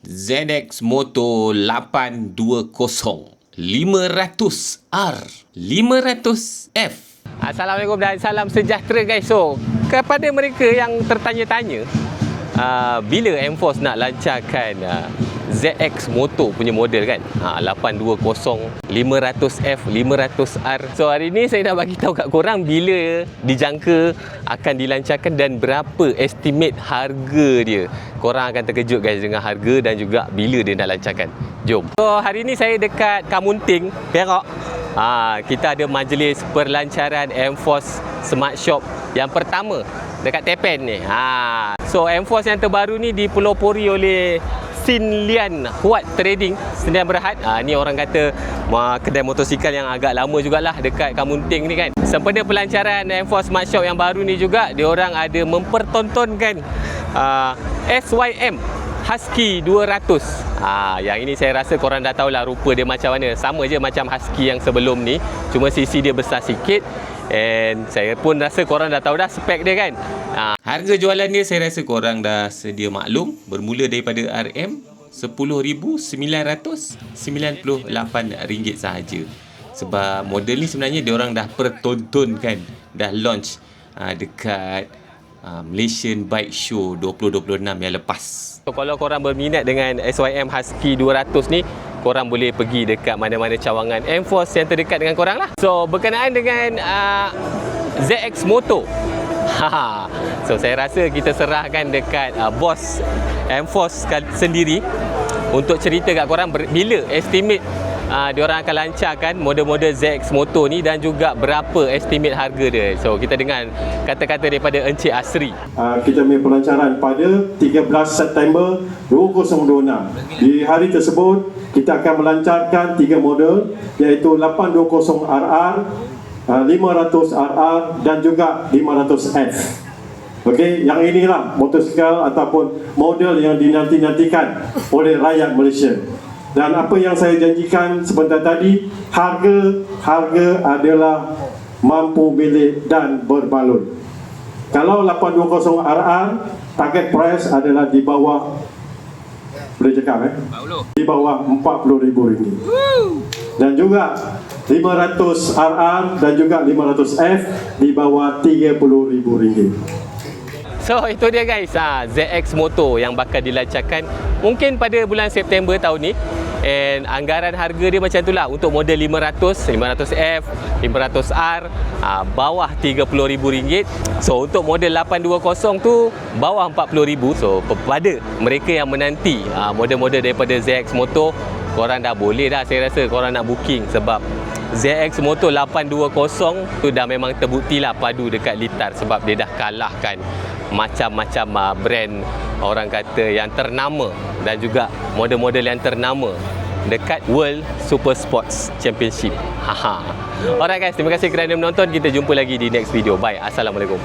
ZX Moto 820 500R 500F. Assalamualaikum dan salam sejahtera guys. So, kepada mereka yang tertanya-tanya bila Enforce nak lancarkan ZX Moto punya model kan, 820 500F 500R. So hari ni saya nak bagi tahu kat korang bila dijangka akan dilancarkan dan berapa estimate harga dia. Korang akan terkejut guys dengan harga dan juga bila dia nak lancarkan. Jom. So hari ni saya dekat Kamunting, Perak. Kita ada majlis perlancaran Enforce Smart Shop yang pertama dekat Tepen ni. So Enforce yang terbaru ni dipelopori oleh Sin Lian Huat Trading, Sdn Bhd. Ni orang kata kedai motosikal yang agak lama jugalah dekat Kamunting ni kan. Sempena pelancaran Enforce Smart Shop yang baru ni juga, diorang ada mempertontonkan SYM Husky 200. Yang ini saya rasa korang dah tahulah rupa dia macam mana. Sama je macam Husky yang sebelum ni, cuma sisi dia besar sikit. And saya pun rasa korang dah tahu dah spek dia kan. Harga jualan dia saya rasa korang dah sedia maklum. Bermula daripada RM RM10,998 sahaja. Sebab model ni sebenarnya diorang dah pertontonkan, dah launch dekat Malaysian Bike Show 2026 yang lepas. So, kalau korang berminat dengan SYM Husky 200 ni, korang boleh pergi dekat mana-mana cawangan Enforce yang terdekat dengan korang lah. So berkenaan dengan ZX Moto, so saya rasa kita serahkan dekat bos Enforce sendiri untuk cerita kat korang bila estimate diorang akan lancarkan model-model ZX Moto ni dan juga berapa estimate harga dia. So kita dengar kata-kata daripada Encik Asri. Kita punya pelancaran pada 13 September 2026. Di hari tersebut kita akan melancarkan 3 model, iaitu 820RR, 500RR dan juga 500F. Okey, yang inilah motosikal ataupun model yang dinanti-nantikan oleh rakyat Malaysia. Dan apa yang saya janjikan sebentar tadi, harga adalah mampu milik dan berbaloi. Kalau 820RR, target price adalah di bawah, boleh cakap di bawah RM40,000. Dan juga 500RR dan juga 500F di bawah RM30,000. So itu dia guys, ZX Moto yang bakal dilancarkan mungkin pada bulan September tahun ni. And anggaran harga dia macam itulah. Untuk model 500, 500F, 500R, bawah RM30,000. So untuk model 820 tu bawah RM40,000. So kepada mereka yang menanti model-model daripada ZX Moto, korang dah boleh dah, saya rasa korang nak booking. Sebab ZX Moto 820 tu dah memang terbukti lah padu dekat litar. Sebab dia dah kalahkan macam-macam brand orang kata yang ternama dan juga model-model yang ternama dekat World Super Sports Championship. Alright guys, terima kasih kerana menonton. Kita jumpa lagi di next video. Bye. Assalamualaikum.